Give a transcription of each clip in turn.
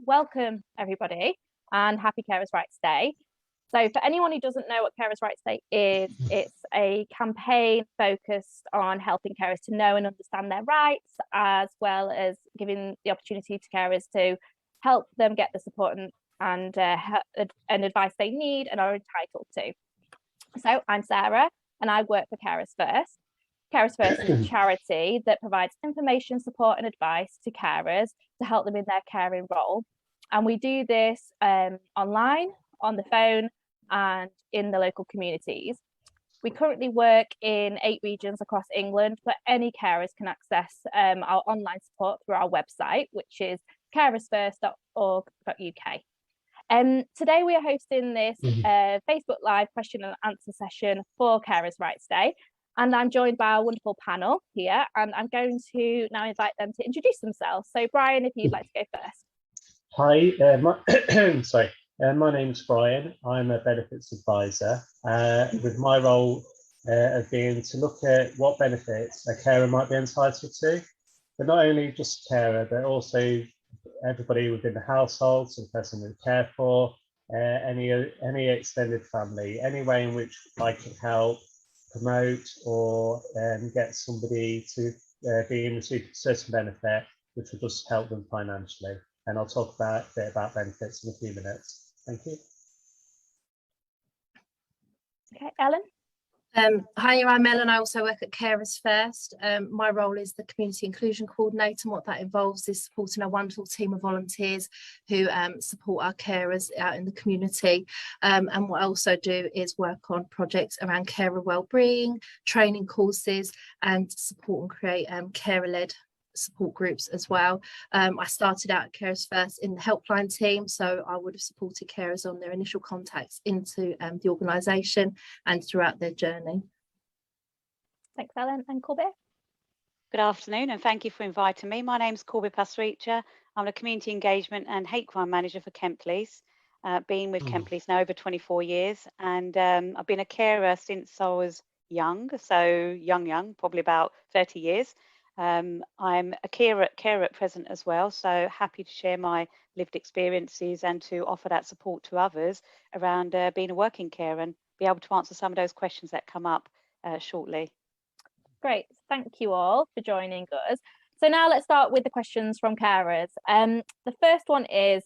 welcome everybody and happy Carers' Rights Day. So for anyone who doesn't know what Carers' Rights Day is, it's a campaign focused on helping carers to know and understand their rights, as well as giving the opportunity to carers to help them get the support and advice they need and are entitled to. So I'm Sarah and I work for Carers First. Carers First is a charity that provides information, support and advice to carers to help them in their caring role. And we do this online, on the phone and in the local communities. We currently work in 8 regions across England, but any carers can access our online support through our website, which is carersfirst.org.uk. Today we are hosting this Facebook Live question and answer session for Carers' Rights Day. And I'm joined by a wonderful panel here, and I'm going to now invite them to introduce themselves. So Brian, if you'd like to go first. Hi, my name's Brian. I'm a benefits advisor with my role of being to look at what benefits a carer might be entitled to, but not only just carer, but also everybody within the household, so the person we care for, any extended family, any way in which I can help promote or get somebody to be in a certain benefit, which will just help them financially. And I'll talk a bit about benefits in a few minutes. Thank you. Okay, Ellen. Hi, I'm Ellen. I also work at Carers First. My role is the Community Inclusion Coordinator, and what that involves is supporting a wonderful team of volunteers who support our carers out in the community. And what I also do is work on projects around carer wellbeing, training courses, and support and create carer-led support groups as well. I started out at Carers First in the helpline team, so I would have supported carers on their initial contacts into the organisation and throughout their journey. Thanks, Ellen. And Kulbir? Good afternoon, and thank you for inviting me. My name's Kulbir Pasricha. I'm a Community Engagement and Hate Crime Manager for Kent Police. Been with Kent Police now over 24 years, and I've been a carer since I was young, so young, probably about 30 years. I'm a carer at present as well, so happy to share my lived experiences and to offer that support to others around being a working carer and be able to answer some of those questions that come up shortly. Great, thank you all for joining us. So now let's start with the questions from carers. The first one is,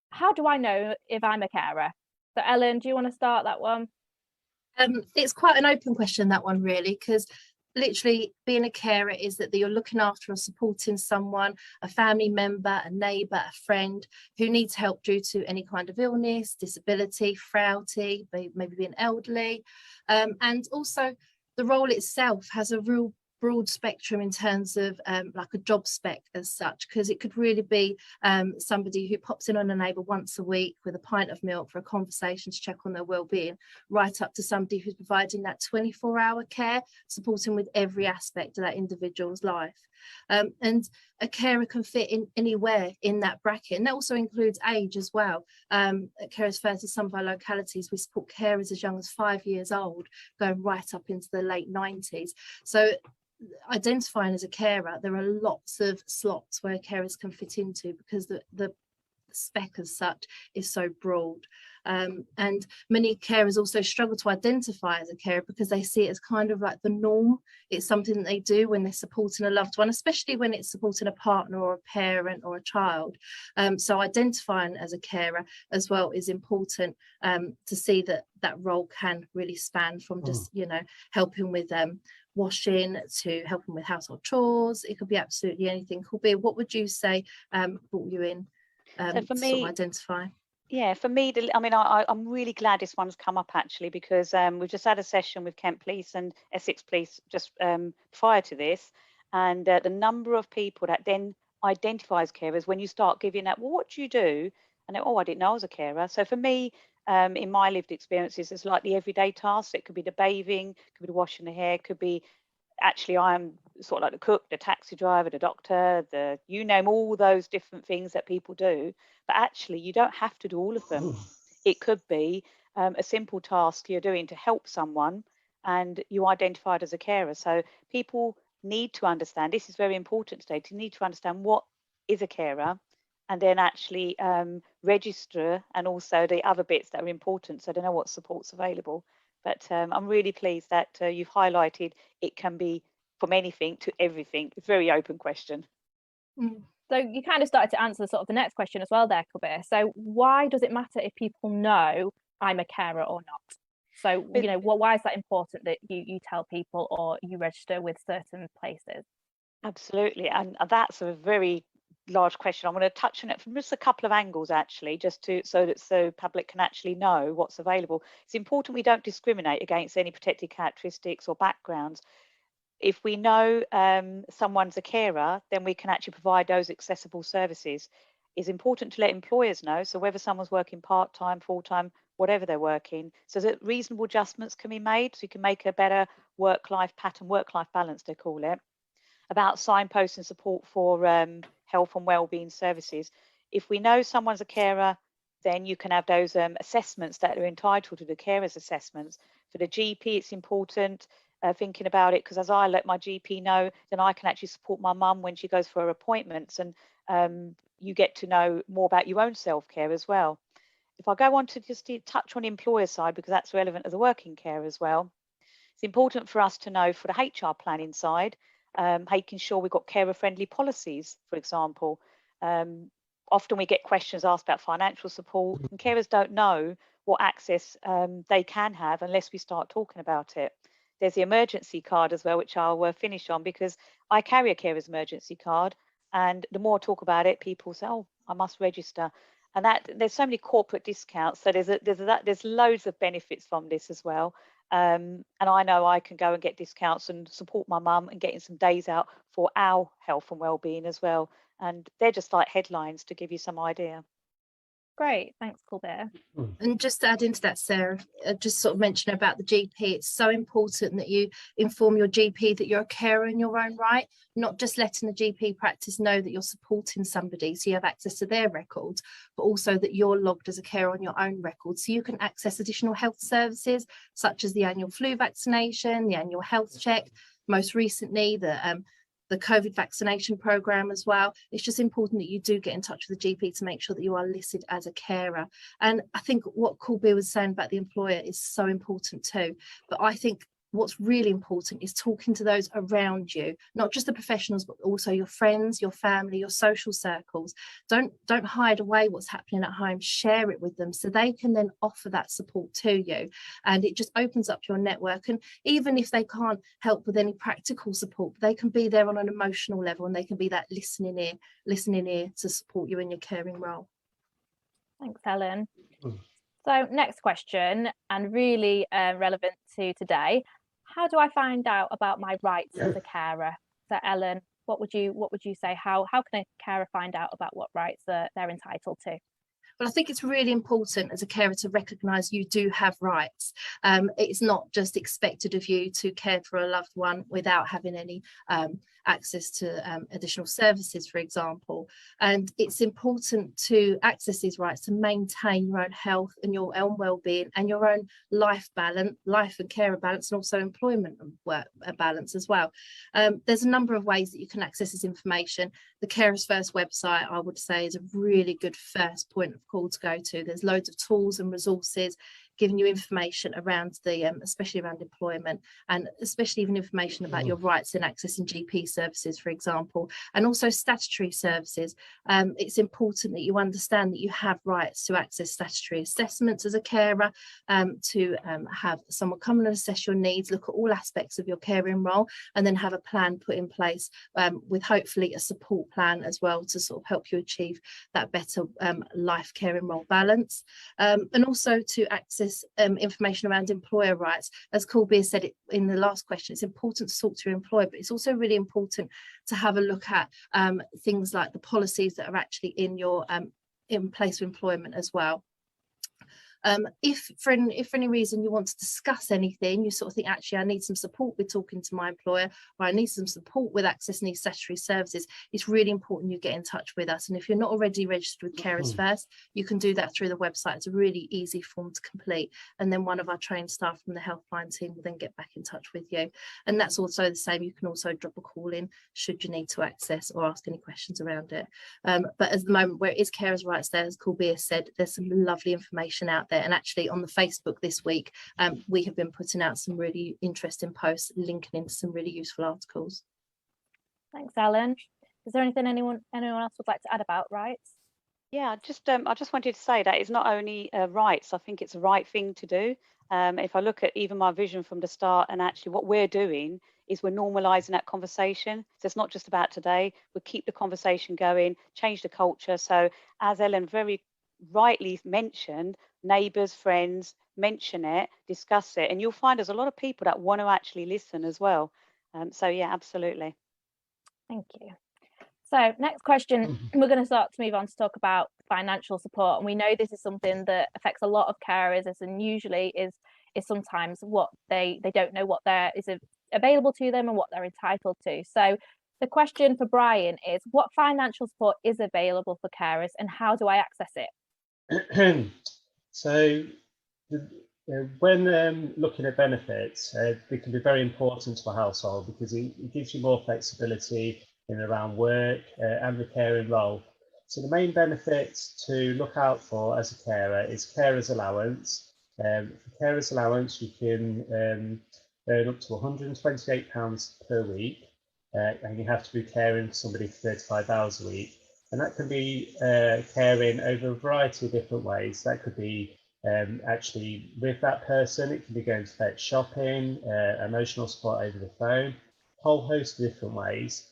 how do I know if I'm a carer? So Ellen, do you want to start that one? It's quite an open question, that one, really, because literally being a carer is that you're looking after or supporting someone, a family member, a neighbour, a friend who needs help due to any kind of illness, disability, frailty, maybe being elderly. And also the role itself has a real broad spectrum in terms of like a job spec as such, because it could really be somebody who pops in on a neighbour once a week with a pint of milk for a conversation to check on their well-being, right up to somebody who's providing that 24-hour care, supporting with every aspect of that individual's life. And a carer can fit in anywhere in that bracket, and that also includes age as well. At Carers First, in some of our localities, we support carers as young as 5 years old, going right up into the late 90s. So identifying as a carer, there are lots of slots where carers can fit into, because the spec as such is so broad. And many carers also struggle to identify as a carer because they see it as kind of like the norm. It's something that they do when they're supporting a loved one, especially when it's supporting a partner or a parent or a child. So identifying as a carer as well is important, to see that that role can really span from just, you know, helping with washing to helping with household chores. It could be absolutely anything. Kulbir, what would you say brought you in So for me, to sort of identify? Yeah, for me, I'm really glad this one's come up, actually, because we've just had a session with Kent Police and Essex Police just prior to this, and the number of people that then identify as carers, when you start giving that, well, what do you do? And they, oh, I didn't know I was a carer. So for me, in my lived experiences, it's like the everyday tasks. It could be the bathing, could be the washing the hair, could be, actually, I'm sort of like the cook, the taxi driver, the doctor, you name all those different things that people do. But actually, you don't have to do all of them. It could be a simple task you're doing to help someone, and you identified as a carer. So people need to understand, this is very important today, to need to understand what is a carer and then actually register, and also the other bits that are important so they know what support's available. But I'm really pleased that you've highlighted it can be from anything to everything. It's a very open question. So you kind of started to answer sort of the next question as well there, Kulbir. So why does it matter if people know I'm a carer or not? So, you know, why is that important that you tell people or you register with certain places? Absolutely, and that's a very large question. I'm going to touch on it from just a couple of angles, actually, just to so public can actually know what's available. It's important we don't discriminate against any protected characteristics or backgrounds. If we know someone's a carer, then we can actually provide those accessible services. It's important to let employers know, so whether someone's working part-time, full-time, whatever they're working, so that reasonable adjustments can be made, so you can make a better work-life pattern, work-life balance, they call it. About signposts and support for health and wellbeing services. If we know someone's a carer, then you can have those assessments that are entitled to the carers assessments. For the GP, it's important thinking about it, because as I let my GP know, then I can actually support my mum when she goes for her appointments, and you get to know more about your own self-care as well. If I go on to just touch on the employer side, because that's relevant as a working care as well, it's important for us to know for the HR planning side, making sure we've got carer-friendly policies, for example. Often we get questions asked about financial support, and carers don't know what access they can have unless we start talking about it. There's the emergency card as well, which I'll finish on, because I carry a carer's emergency card, and the more I talk about it, people say, oh, I must register. And that there's so many corporate discounts, so there's loads of benefits from this as well. And I know I can go and get discounts and support my mum and getting some days out for our health and well-being as well. And they're just like headlines to give you some idea. Great, thanks, Kulbir. And just to add into that, Sarah, just sort of mention about the GP, it's so important that you inform your GP that you're a carer in your own right, not just letting the GP practice know that you're supporting somebody so you have access to their records, but also that you're logged as a carer on your own record, so you can access additional health services such as the annual flu vaccination, the annual health check, most recently the COVID vaccination program as well. It's just important that you do get in touch with the GP to make sure that you are listed as a carer. And I think what Kulbir was saying about the employer is so important too. But I think what's really important is talking to those around you, not just the professionals, but also your friends, your family, your social circles. Don't hide away what's happening at home, share it with them so they can then offer that support to you. And it just opens up your network. And even if they can't help with any practical support, they can be there on an emotional level, and they can be that listening ear to support you in your caring role. Thanks, Helen. So next question, and really relevant to today. How do I find out about my rights as a carer? So Ellen, what would you say? How can a carer find out about what rights they're entitled to? Well, I think it's really important as a carer to recognise you do have rights. It's not just expected of you to care for a loved one without having any access to additional services, for example. And it's important to access these rights to maintain your own health and your own well-being and your own life and carer balance, and also employment and work balance as well. There's a number of ways that you can access this information. The Carers First website, I would say, is a really good first point of call to go to. There's loads of tools and resources giving you information around especially around employment, and especially even information about your rights in accessing GP services, for example, and also statutory services. It's important that you understand that you have rights to access statutory assessments as a carer, to have someone come and assess your needs, look at all aspects of your caring role, and then have a plan put in place with hopefully a support plan as well to sort of help you achieve that better life caring role balance, and also to access information around employer rights. As Kulbir said it in the last question, it's important to talk to your employer, but it's also really important to have a look at things like the policies that are actually in your in place of employment as well. If for any reason you want to discuss anything, you sort of think, actually, I need some support with talking to my employer, or I need some support with accessing these statutory services, it's really important you get in touch with us. And if you're not already registered with Carers First, you can do that through the website. It's a really easy form to complete. And then one of our trained staff from the helpline team will then get back in touch with you. And that's also the same. You can also drop a call in should you need to access or ask any questions around it. But at the moment, where it is Carers Rights Day, as Kulbir said, there's some lovely information out there. And actually on the Facebook this week, we have been putting out some really interesting posts linking into some really useful articles. Thanks, Ellen. Is there anything anyone else would like to add about rights? Yeah, I just wanted to say that it's not only rights, I think it's the right thing to do. If I look at even my vision from the start, and actually what we're doing is we're normalising that conversation. So it's not just about today, we'll keep the conversation going, change the culture. So as Ellen very rightly mentioned, neighbours, friends, mention it, discuss it, and you'll find there's a lot of people that want to actually listen as well. So yeah, absolutely. Thank you. So next question, we're going to start to move on to talk about financial support. And we know this is something that affects a lot of carers, and usually is sometimes what they don't know what there is available to them and what they're entitled to. So the question for Brian is, what financial support is available for carers and how do I access it? So when looking at benefits, they can be very important to a household because it gives you more flexibility in around work and the caring role. So the main benefits to look out for as a carer is carer's allowance. For carer's allowance, you can earn up to £128 per week, and you have to be caring for somebody for 35 hours a week. And that can be caring over a variety of different ways. That could be actually with that person, it can be going to fetch shopping, emotional support over the phone, a whole host of different ways.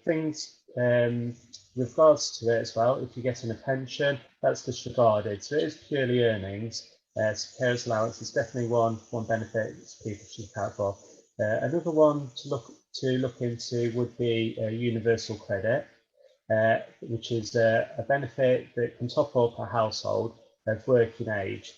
Things with regards to it as well, if you're getting a pension, that's disregarded. So it is purely earnings. So carer's allowance is definitely one benefit people should account for. Another one to look into would be universal credit, which is a benefit that can top up a household of working age.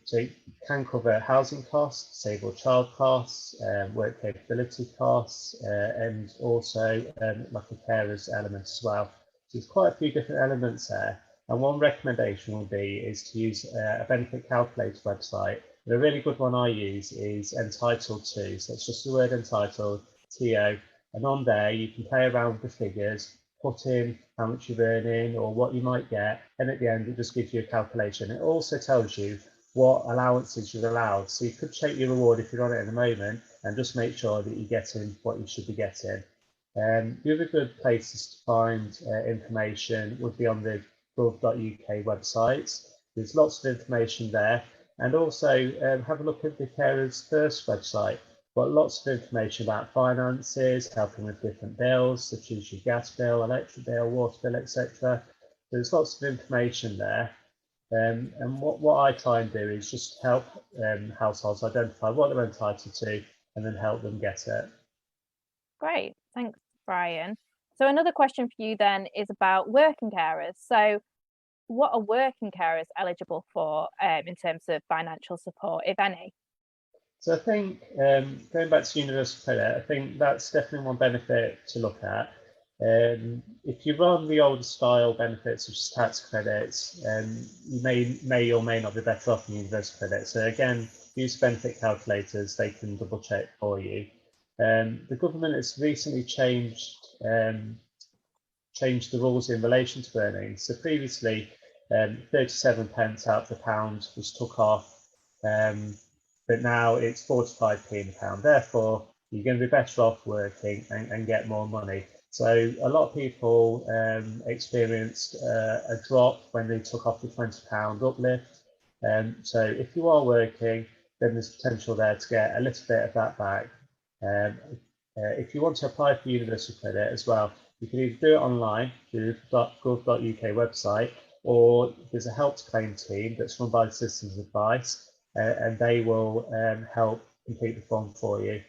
So it can cover housing costs, disabled child costs, work capability costs, and also like a carer's element as well. So there's quite a few different elements there. And one recommendation would be is to use a benefit calculator website. And a really good one I use is Untitled Too. So it's just the word entitled, TO, and on there you can play around with the figures, put in how much you're earning or what you might get, and at the end it just gives you a calculation. It also tells you what allowances you're allowed, so you could check your reward if you're on it at the moment and just make sure that you're getting what you should be getting. The other good places to find information would be on the gov.uk websites. There's lots of information there, and also have a look at the Carers First website. Got lots of information about finances, helping with different bills, such as your gas bill, electric bill, water bill, etc. There's lots of information there. And what I try and do is just help households identify what they're entitled to and then help them get it. Great, thanks, Brian. So another question for you then is about working carers. So what are working carers eligible for in terms of financial support, if any? So I think going back to universal credit, I think that's definitely one benefit to look at. If you run the old style benefits such as tax credits, you may or may not be better off in universal credit. So again, use benefit calculators, they can double check for you. The government has recently changed the rules in relation to earnings. So previously, 37 pence out of the pound was took off, but now it's 45p in the pound. Therefore, you're going to be better off working and get more money. So a lot of people experienced a drop when they took off the £20 uplift. So if you are working, then there's potential there to get a little bit of that back. If you want to apply for universal credit as well, you can either do it online through the gov.uk website, or there's a help to claim team that's run by the Citizens Advice, and they will help complete the form for you.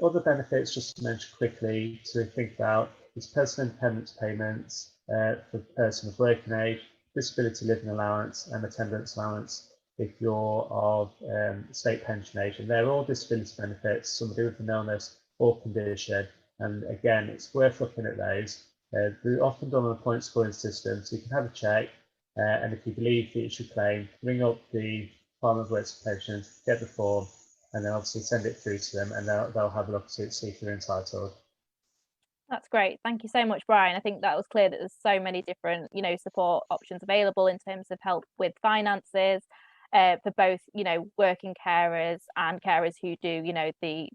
Other benefits, just to mention quickly, to think about is personal independence payments for the person of working age, disability living allowance and attendance allowance if you're of state pension age, and they're all disability benefits, somebody with an illness or condition. And again, it's worth looking at those. They're often done on a point scoring system, so you can have a check, and if you believe that you should claim, ring up the Department of Works and Pensions, get the form, and then obviously send it through to them, and they'll have a look at it, see if you're entitled. That's great. Thank you so much, Brian. I think that was clear that there's so many different, support options available in terms of help with finances, for both, working carers and carers who do,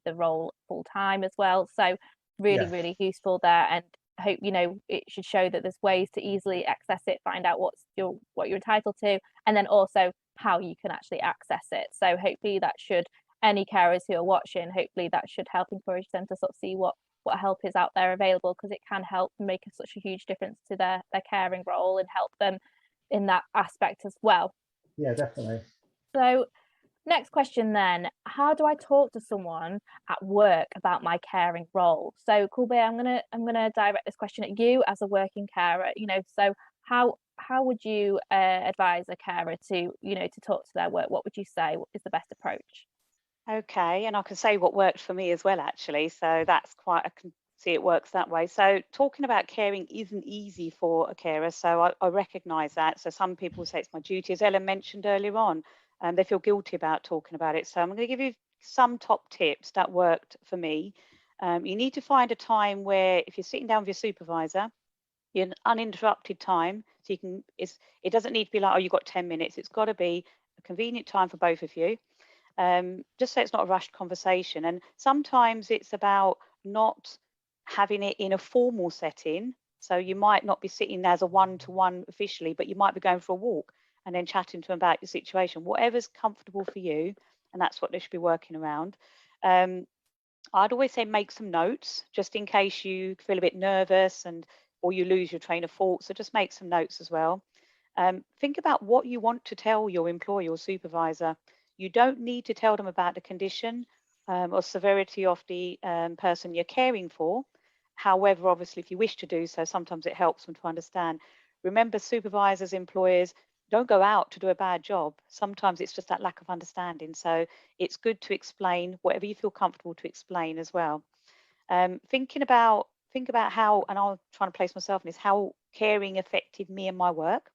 the role full time as well. So really useful there, and hope, it should show that there's ways to easily access it, find out what you're entitled to, and then also how you can actually access it. So hopefully that should, any carers who are watching, hopefully that should help encourage them to sort of see what help is out there available, because it can help make such a huge difference to their caring role and help them in that aspect as well. Yeah, definitely. So next question then, how do I talk to someone at work about my caring role? So Kulbir, I'm gonna direct this question at you as a working carer. So how would you advise a carer to to talk to their work? What would you say is the best approach? Okay, and I can say what worked for me as well, actually. So that's quite, I can see it works that way. So talking about caring isn't easy for a carer. So I recognise that. So some people say it's my duty, as Ellen mentioned earlier on, and they feel guilty about talking about it. So I'm going to give you some top tips that worked for me. You need to find a time where, if you're sitting down with your supervisor, you're in uninterrupted time. So you can, it doesn't need to be like, oh, you've got 10 minutes. It's got to be a convenient time for both of you. Just so it's not a rushed conversation. And sometimes it's about not having it in a formal setting. So you might not be sitting as a one-to-one officially, but you might be going for a walk and then chatting to them about your situation, whatever's comfortable for you. And that's what they should be working around. I'd always say make some notes just in case you feel a bit nervous or you lose your train of thought. So just make some notes as well. Think about what you want to tell your employer or supervisor. You don't need to tell them about the condition or severity of the person you're caring for. However, obviously, if you wish to do so, sometimes it helps them to understand. Remember, supervisors, employers don't go out to do a bad job. Sometimes it's just that lack of understanding. So it's good to explain whatever you feel comfortable to explain as well. Think about how, and I'll try to place myself in this, how caring affected me and my work,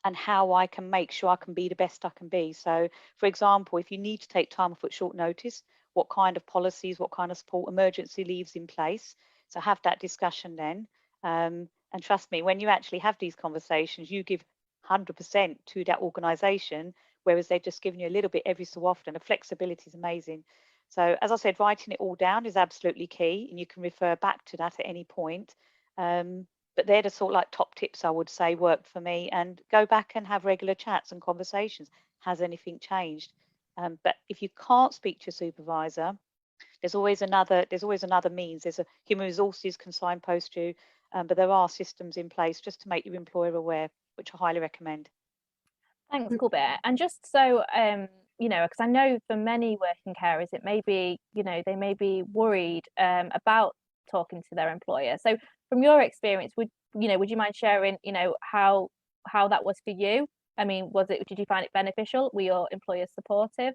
and how I can make sure I can be the best I can be. So, for example, if you need to take time off at short notice, what kind of policies, what kind of support, emergency leaves in place? So have that discussion then. And trust me, when you actually have these conversations, you give 100% to that organisation, whereas they're just giving you a little bit every so often. The flexibility is amazing. So as I said, writing it all down is absolutely key, and you can refer back to that at any point. But they're the sort of like top tips I would say worked for me, and go back and have regular chats and conversations. Has anything changed? But if you can't speak to your supervisor, there's always another means. There's a human resources can signpost you, but there are systems in place just to make your employer aware, which I highly recommend. Thanks, Kulbir. And just so because I know for many working carers, it may be, they may be worried about talking to their employer. So from your experience, would you mind sharing, how that was for you? I mean, did you find it beneficial? Were your employers supportive?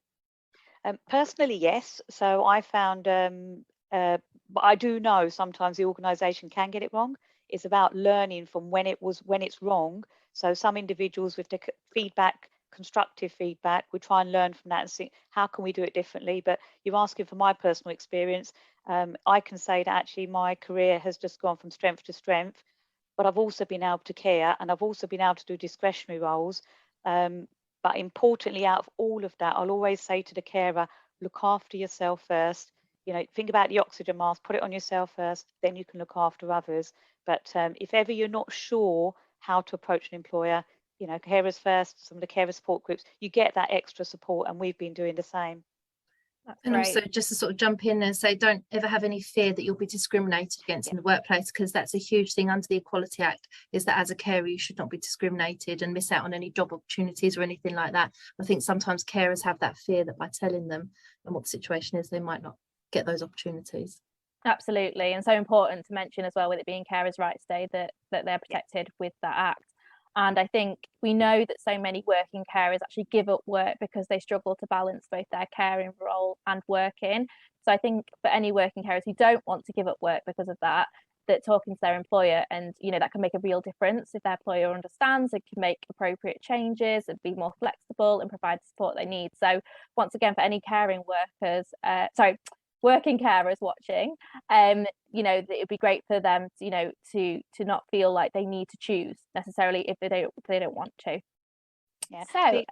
Personally, yes. So I found, but I do know sometimes the organisation can get it wrong. It's about learning from when it's wrong. So some individuals with the feedback, constructive feedback, we try and learn from that and see how can we do it differently. But you're asking for my personal experience. I can say that actually my career has just gone from strength to strength, but I've also been able to care, and I've also been able to do discretionary roles. But importantly, out of all of that, I'll always say to the carer, look after yourself first. Think about the oxygen mask, put it on yourself first, then you can look after others. But if ever you're not sure how to approach an employer, carers first, some of the carer support groups, you get that extra support, and we've been doing the same. That's and great. Also just to sort of jump in and say, don't ever have any fear that you'll be discriminated against in the workplace, because that's a huge thing under the Equality Act, is that as a carer you should not be discriminated and miss out on any job opportunities or anything like that. I think sometimes carers have that fear that by telling them and what the situation is, they might not get those opportunities. Absolutely, and so important to mention as well, with it being Carers' Rights Day, that they're protected with that act. And I think we know that so many working carers actually give up work because they struggle to balance both their caring role and working. So I think for any working carers who don't want to give up work because of that, that talking to their employer, and that can make a real difference if their employer understands and can make appropriate changes and be more flexible and provide the support they need. So once again, for any caring workers, working carers watching, it would be great for them, to not feel like they need to choose necessarily if they don't want to. Yeah. So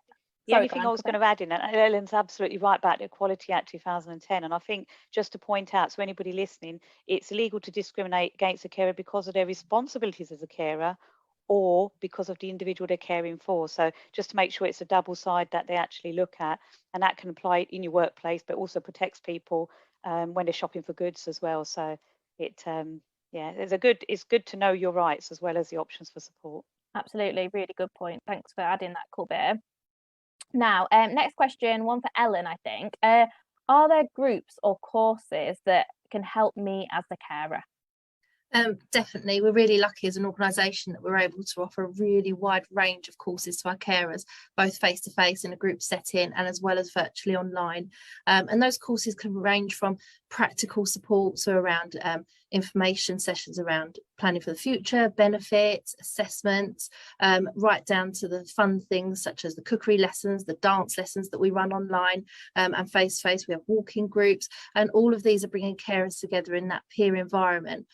the only thing I was going to add in, and Ellen's absolutely right about the Equality Act 2010, and I think just to point out, so anybody listening, it's illegal to discriminate against a carer because of their responsibilities as a carer or because of the individual they're caring for. So just to make sure it's a double side that they actually look at, and that can apply in your workplace, but also protects people when they're shopping for goods as well. So it's good to know your rights as well as the options for support. Absolutely, really good point. Thanks for adding that, Kulbir. Now, next question, one for Ellen, I think. Are there groups or courses that can help me as the carer? Definitely, we're really lucky as an organisation that we're able to offer a really wide range of courses to our carers, both face to face in a group setting and as well as virtually online. And those courses can range from practical support, so around information sessions around planning for the future, benefits, assessments, right down to the fun things such as the cookery lessons, the dance lessons that we run online, and face to face we have walking groups, and all of these are bringing carers together in that peer environment.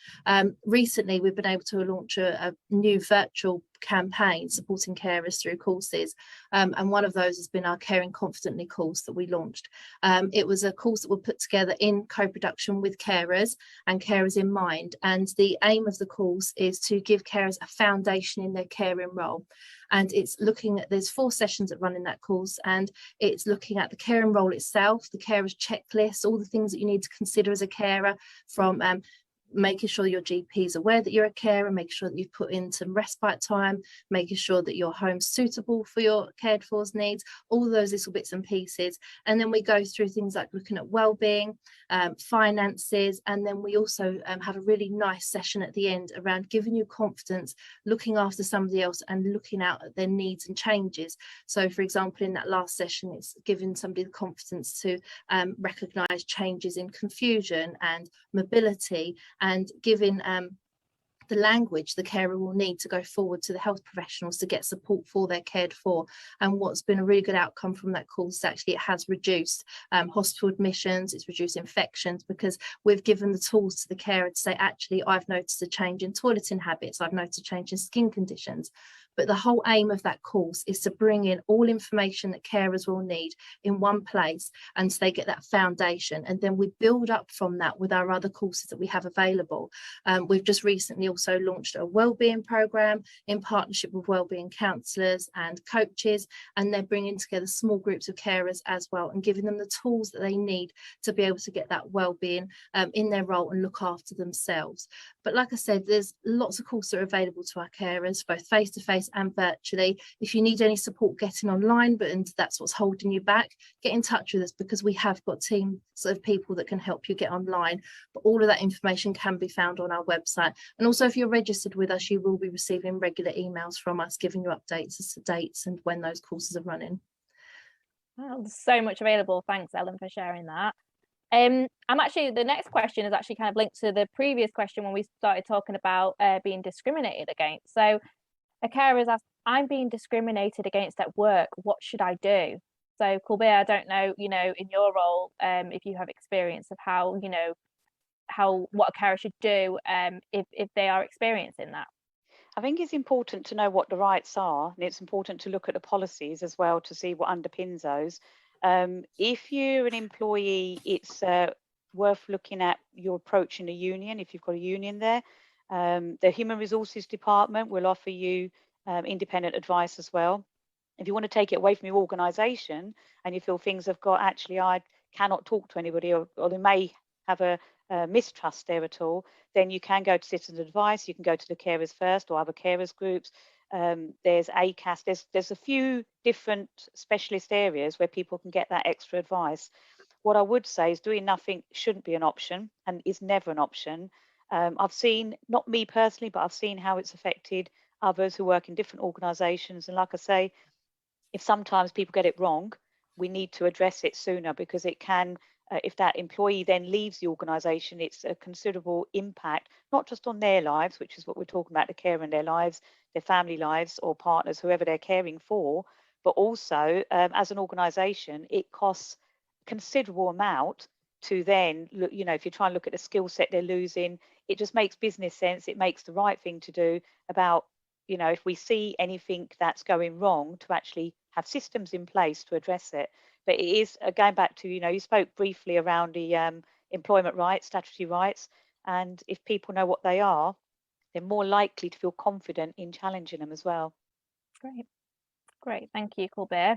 Recently we've been able to launch a new virtual campaign supporting carers through courses, and one of those has been our Caring Confidently course that we launched. It was a course that we put together in co-production with carers and carers in mind, and the aim of the course is to give carers a foundation in their caring role. And it's looking at, there's 4 sessions that run in that course, and it's looking at the caring role itself, the carer's checklist, all the things that you need to consider as a carer, from making sure your GP is aware that you're a carer, making sure that you've put in some respite time, making sure that your home's suitable for your cared for's needs, all those little bits and pieces. And then we go through things like looking at wellbeing, finances, and then we also have a really nice session at the end around giving you confidence, looking after somebody else and looking out at their needs and changes. So for example, in that last session, it's giving somebody the confidence to recognise changes in confusion and mobility, and giving the language the carer will need to go forward to the health professionals to get support for their cared for. And what's been a really good outcome from that course is actually it has reduced hospital admissions, it's reduced infections, because we've given the tools to the carer to say, actually, I've noticed a change in toileting habits, I've noticed a change in skin conditions. But the whole aim of that course is to bring in all information that carers will need in one place, and so they get that foundation, and then we build up from that with our other courses that we have available. We've just recently also launched a wellbeing program in partnership with wellbeing counsellors and coaches, and they're bringing together small groups of carers as well and giving them the tools that they need to be able to get that wellbeing in their role and look after themselves. But like I said, there's lots of courses that are available to our carers, both face to face and virtually. If you need any support getting online, and that's what's holding you back, get in touch with us, because we have got teams of people that can help you get online. But all of that information can be found on our website. And also, if you're registered with us, you will be receiving regular emails from us giving you updates as to dates and when those courses are running. Wow, there's so much available. Thanks, Ellen, for sharing that. I'm actually, the next question is actually kind of linked to the previous question when we started talking about being discriminated against. So a carer has asked, I'm being discriminated against at work, what should I do? So Kulbir, I don't know, in your role, if you have experience of how, what a carer should do if they are experiencing that. I think it's important to know what the rights are, and it's important to look at the policies as well to see what underpins those. If you're an employee, it's worth looking at your approach in a union, if you've got a union there. The Human Resources Department will offer you independent advice as well. If you want to take it away from your organisation and you feel things have got, actually, I cannot talk to anybody, or they may have a mistrust there at all, then you can go to Citizen Advice, you can go to the Carers First or other carers groups. There's ACAS, there's a few different specialist areas where people can get that extra advice. What I would say is doing nothing shouldn't be an option, and is never an option. I've seen, not me personally, but I've seen how it's affected others who work in different organisations. And like I say, if sometimes people get it wrong, we need to address it sooner, because it can, if that employee then leaves the organisation, it's a considerable impact, not just on their lives, which is what we're talking about, the care in their lives, their family lives or partners, whoever they're caring for, but also as an organisation, it costs considerable amount to then look, you know, if you try and look at the skill set they're losing, it just makes business sense. It makes the right thing to do about, you know, if we see anything that's going wrong, to actually have systems in place to address it. But it is, going back to, you know, you spoke briefly around the employment rights, statutory rights, and if people know what they are, they're more likely to feel confident in challenging them as well. Great, thank you, Kulbir.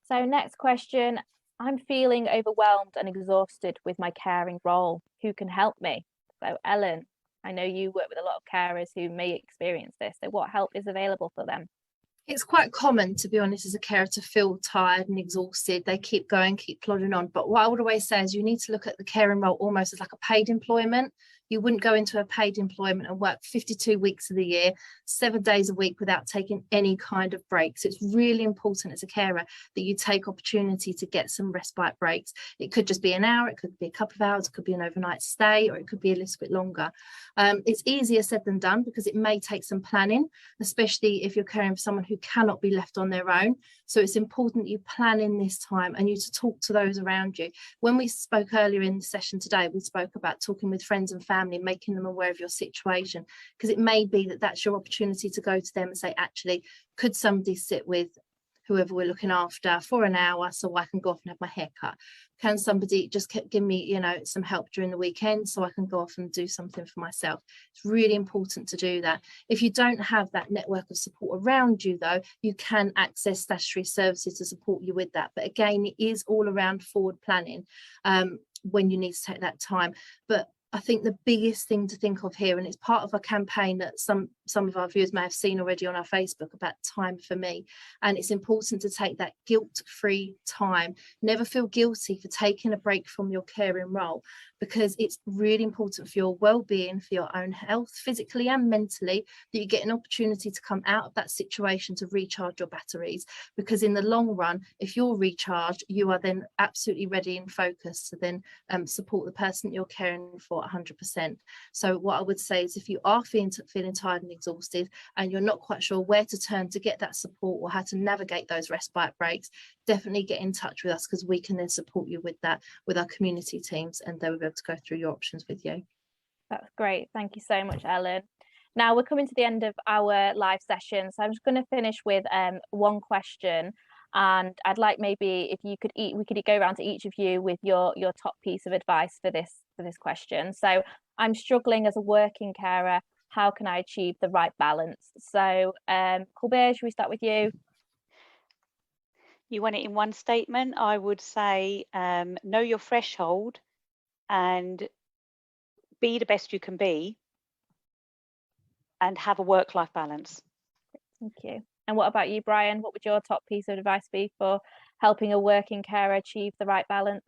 So next question, I'm feeling overwhelmed and exhausted with my caring role. Who can help me? So Ellen, I know you work with a lot of carers who may experience this. So what help is available for them? It's quite common, to be honest, as a carer to feel tired and exhausted. They keep going, keep plodding on. But what I would always say is you need to look at the caring role almost as like a paid employment. You wouldn't go into a paid employment and work 52 weeks of the year, 7 days a week without taking any kind of breaks. It's really important as a carer that you take opportunity to get some respite breaks. It could just be an hour, it could be a couple of hours, it could be an overnight stay, or it could be a little bit longer. It's easier said than done, because it may take some planning, especially if you're caring for someone who cannot be left on their own. So it's important you plan in this time and you to talk to those around you. When we spoke earlier in the session today, we spoke about talking with friends and family, making them aware of your situation, because it may be that that's your opportunity to go to them and say, actually, could somebody sit with whoever we're looking after for an hour so I can go off and have my hair cut? Can somebody just give me, you know, some help during the weekend so I can go off and do something for myself? It's really important to do that. If you don't have that network of support around you, though, you can access statutory services to support you with that. But again, it is all around forward planning when you need to take that time. But I think the biggest thing to think of here, and it's part of a campaign that some of our viewers may have seen already on our Facebook, about time for me. And it's important to take that guilt-free time. Never feel guilty for taking a break from your caring role, because it's really important for your well-being, for your own health, physically and mentally, that you get an opportunity to come out of that situation to recharge your batteries. Because in the long run, if you're recharged, you are then absolutely ready and focused to then support the person that you're caring for 100%. So what I would say is, if you are feeling tired and exhausted and you're not quite sure where to turn to get that support or how to navigate those respite breaks, definitely get in touch with us, because we can then support you with that with our community teams, and they will be able to go through your options with you. That's great. Thank you so much, Ellen. Now we're coming to the end of our live session, so I'm just going to finish with one question, and I'd like maybe if you could we could go around to each of you with your top piece of advice for this question. So I'm struggling as a working carer. How can I achieve the right balance? So Kulbir, should we start with you? You want it in one statement? I would say know your threshold and be the best you can be, and have a work-life balance. Thank you. And what about you, Brian? What would your top piece of advice be for helping a working carer achieve the right balance?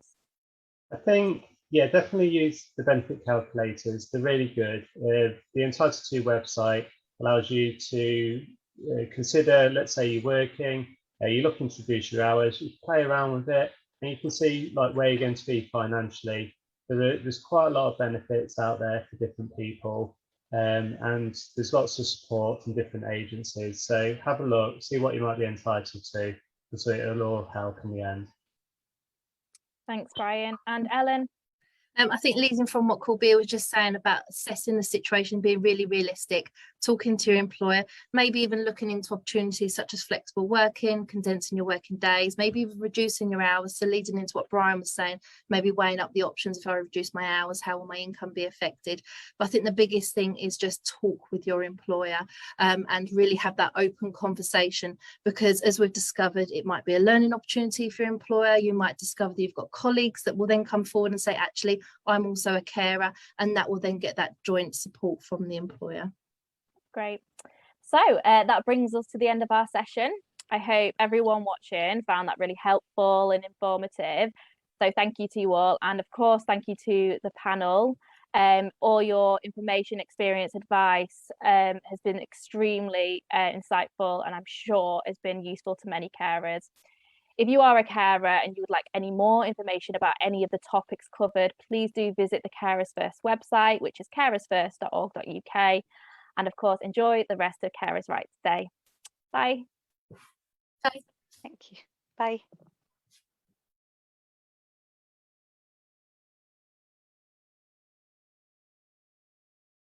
I think, yeah, definitely use the benefit calculators. They're really good. The Untitled website allows you to consider, let's say you're working, you're looking to reduce your hours, you play around with it, and you can see like where you're going to be financially. There's quite a lot of benefits out there for different people, and there's lots of support from different agencies. So have a look, see what you might be entitled to, so it'll all help in the end. Thanks, Brian. And Ellen? I think leading from what Kulbir was just saying about assessing the situation, being really realistic, talking to your employer, maybe even looking into opportunities such as flexible working, condensing your working days, maybe even reducing your hours. So leading into what Brian was saying, maybe weighing up the options. If I reduce my hours, how will my income be affected? But I think the biggest thing is just talk with your employer and really have that open conversation, because as we've discovered, it might be a learning opportunity for your employer. You might discover that you've got colleagues that will then come forward and say, actually, I'm also a carer, and that will then get that joint support from the employer. Great. So that brings us to the end of our session. I hope everyone watching found that really helpful and informative. So thank you to you all. And of course, thank you to the panel. All your information, experience, advice has been extremely insightful, and I'm sure has been useful to many carers. If you are a carer and you would like any more information about any of the topics covered, please do visit the Carers First website, which is carersfirst.org.uk. And of course, enjoy the rest of Carers Rights Day. Bye. Bye. Thank you. Bye.